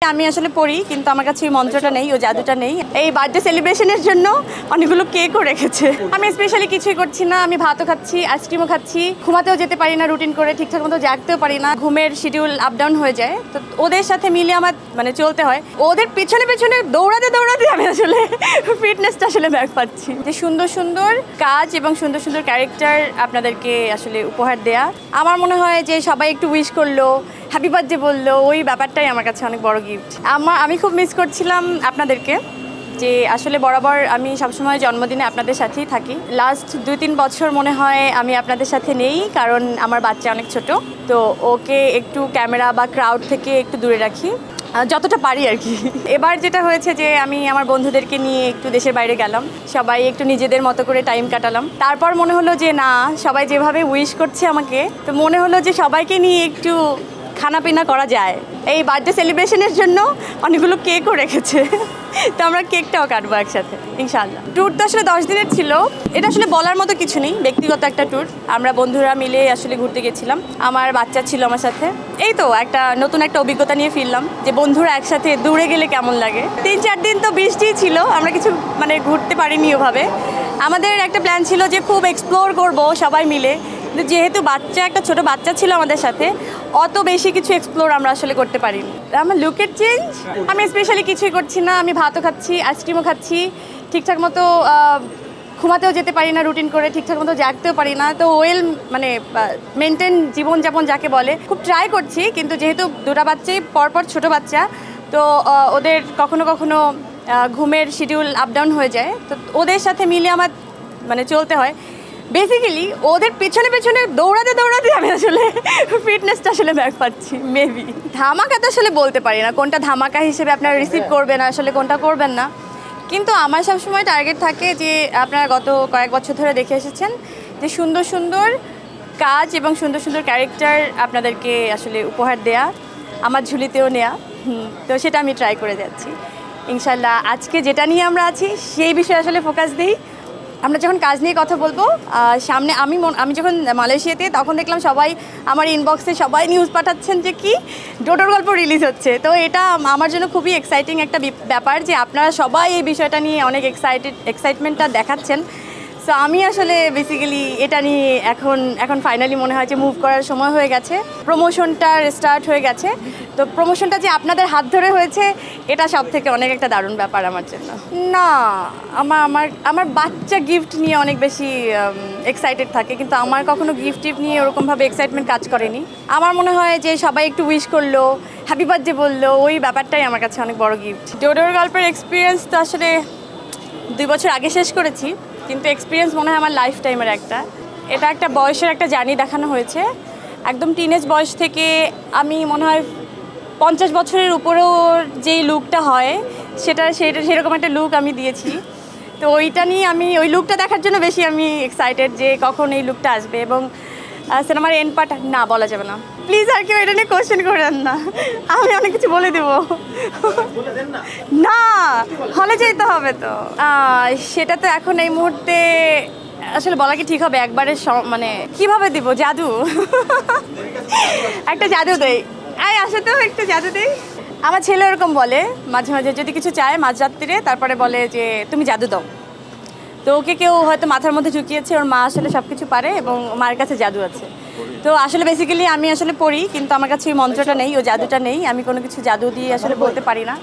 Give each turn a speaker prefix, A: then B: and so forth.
A: আমি আসলে পড়ি কিন্তু আমার কাছে ওই মন্ত্রটা নেই, ওই জাদুটা নেই। এই বার্থডে সেলিব্রেশনের জন্য অনেকগুলো কেকও রেখেছে। আমি স্পেশালি কিছুই করছি না, আমি ভাতও খাচ্ছি, আইসক্রিমও খাচ্ছি, ঘুমাতেও যেতে পারি না রুটিন করে, ঠিকঠাক মতো জাগতেও পারি না, ঘুমের শিডিউল আপ ডাউন হয়ে যায়। তো ওদের সাথে মিলে আমার চলতে হয়, ওদের পেছনে পেছনে দৌড়াতে দৌড়াতে আমি আসলে ফিটনেসটা আসলে ব্যাক পাচ্ছি। যে সুন্দর সুন্দর কাজ এবং সুন্দর সুন্দর ক্যারেক্টার আপনাদেরকে আসলে উপহার দেয়া, আমার মনে হয় যে সবাই একটু উইশ করলো, হ্যাপি বার্থডে বললো, ওই ব্যাপারটাই আমার কাছে অনেক বড় গিফট। আমি খুব মিস করছিলাম আপনাদেরকে, যে আসলে বরাবর আমি সবসময় জন্মদিনে আপনাদের সাথেই থাকি। লাস্ট 2-3 বছর মনে হয় আমি আপনাদের সাথে নেই, কারণ আমার বাচ্চা অনেক ছোট, তো ওকে একটু ক্যামেরা বা ক্রাউড থেকে একটু দূরে রাখি যতটা পারি আর কি। এবার যেটা হয়েছে যে আমি আমার বন্ধুদেরকে নিয়ে একটু দেশের বাইরে গেলাম, সবাই একটু নিজেদের মতো করে টাইম কাটালাম। তারপর মনে হলো যে না, সবাই যেভাবে উইশ করছে আমাকে, তো মনে হলো যে সবাইকে নিয়ে একটু খানাপিনা করা যায়। এই বার্থডে সেলিব্রেশনের জন্য অনেকগুলো কেকও রেখেছে, তো আমরা কেকটাও কাটবো একসাথে ইনশাআল্লাহ। ট্যুর তো আসলে 10 দিনের ছিল, এটা আসলে বলার মতো কিছু নেই, ব্যক্তিগত একটা ট্যুর। আমরা বন্ধুরা মিলে আসলে ঘুরতে গেছিলাম, আমার বাচ্চা ছিল আমার সাথে। এই তো একটা নতুন একটা অভিজ্ঞতা নিয়ে ফিরলাম, যে বন্ধুরা একসাথে দূরে গেলে কেমন লাগে। 3-4 দিন তো বৃষ্টি ছিল, আমরা কিছু ঘুরতে পারিনি ওভাবে। আমাদের একটা প্ল্যান ছিল যে খুব এক্সপ্লোর করব সবাই মিলে, যেহেতু একটা ছোট বাচ্চা ছিল আমাদের সাথে, অত বেশি কিছু এক্সপ্লোর আমরা আসলে করতে পারিনি। আমার লুকের চেঞ্জ, আমি স্পেশালি কিছুই করছি না, আমি ভাতও খাচ্ছি, আইসক্রিমও খাচ্ছি, ঠিকঠাক মতো ঘুমাতেও যেতে পারি না রুটিন করে, ঠিকঠাক মতো জাগতেও পারি না। তো মেনটেন জীবনযাপন যাকে বলে, খুব ট্রাই করছি, কিন্তু যেহেতু দুটো বাচ্চাই পরপর ছোট বাচ্চা, তো ওদের কখনো কখনো ঘুমের শিডিউল আপ ডাউন হয়ে যায়, তো ওদের সাথে মিলে আমার চলতে হয়। বেসিক্যালি ওদের পেছনে পেছনে দৌড়াতে দৌড়াতে আমি আসলে ফিটনেসটা আসলে ব্যাক পাচ্ছি। মেবি ধামাকা তো আসলে বলতে পারি না, কোনটা ধামাকা হিসেবে আপনারা রিসিভ করবেন, আসলে কোনটা করবেন না। কিন্তু আমার সবসময় টার্গেট থাকে যে আপনারা গত কয়েক বছর ধরে দেখে এসেছেন যে সুন্দর সুন্দর কাজ এবং সুন্দর সুন্দর ক্যারেক্টার আপনাদেরকে আসলে উপহার দেয়া, আমার ঝুলিতেও নেয়া। তো সেটা আমি ট্রাই করে যাচ্ছি ইনশাল্লাহ। আজকে যেটা নিয়ে আমরা আছি সেই বিষয়ে আসলে ফোকাস দিই। আমরা যখন কাজ নিয়ে কথা বলবো সামনে, আমি যখন মালয়েশিয়াতে, তখন দেখলাম সবাই আমার ইনবক্সে সবাই নিউজ পাঠাচ্ছেন যে কি ডোডোর গল্প রিলিজ হচ্ছে। তো এটা আমার জন্য খুবই এক্সাইটিং একটা ব্যাপার, যে আপনারা সবাই এই বিষয়টা নিয়ে অনেক এক্সাইটমেন্টটা দেখাচ্ছেন। সো আমি আসলে বেসিক্যালি এটা নিয়ে এখন ফাইনালি মনে হয় যে মুভ করার সময় হয়ে গেছে, প্রমোশনটা স্টার্ট হয়ে গেছে। তো প্রমোশনটা যে আপনাদের হাত ধরে হয়েছে, এটা সব থেকে অনেক একটা দারুণ ব্যাপার আমার জন্য। না, আমার বাচ্চা গিফট নিয়ে অনেক বেশি এক্সাইটেড থাকে, কিন্তু আমার কখনো গিফট নিয়ে ওরকমভাবে এক্সাইটমেন্ট কাজ করেনি। আমার মনে হয় যে সবাই একটু উইশ করলো, হ্যাপি বার্থডে বললো, ওই ব্যাপারটাই আমার কাছে অনেক বড় গিফট। ডোডোর গল্পের এক্সপিরিয়েন্স তো আসলে 2 বছর আগে শেষ করেছি, কিন্তু এক্সপিরিয়েন্স মনে হয় আমার লাইফ টাইমের এটা একটা বয়সের একটা জার্নি দেখানো হয়েছে। একদম টিনেজ বয়স থেকে আমি মনে হয় 50 বছরের উপরেও যেই লুকটা হয়, সেরকম একটা লুক আমি দিয়েছি। তো ওইটা নিয়ে ওই লুকটা দেখার জন্য বেশি আমি এক্সাইটেড যে কখন এই লুকটা আসবে। এবং সিনেমার এন্ড পার্ট না বলা যাবে না, প্লিজ আর কেউ এটা নিয়ে কোয়েশ্চেন করেন না, আমি অনেক কিছু বলে দেবো। না, হলে যেতে হবে তো, সেটা তো এখন এই মুহূর্তে আসলে বলা কি ঠিক হবে? একবারে কিভাবে দিব? জাদু একটা জাদু দেই, আসে তো একটু জাদু দেই। আমার ছেলে এরকম বলে মাঝে মাঝে, যদি কিছু চায় মাঝরাত্রিরে, তারপরে বলে যে তুমি জাদু দাও। তো ওকে কেউ হয়তো মাথার মধ্যে ঢুকিয়েছে, ওর মা আসলে সব কিছু পারে এবং মার কাছে জাদু আছে। তো আসলে বেসিক্যালি আমি আসলে পড়ি, কিন্তু আমার কাছে ওই মন্ত্রটা নেই, ওই জাদুটা নেই, আমি কোনো কিছু জাদু দিয়ে আসলে বলতে পারি না।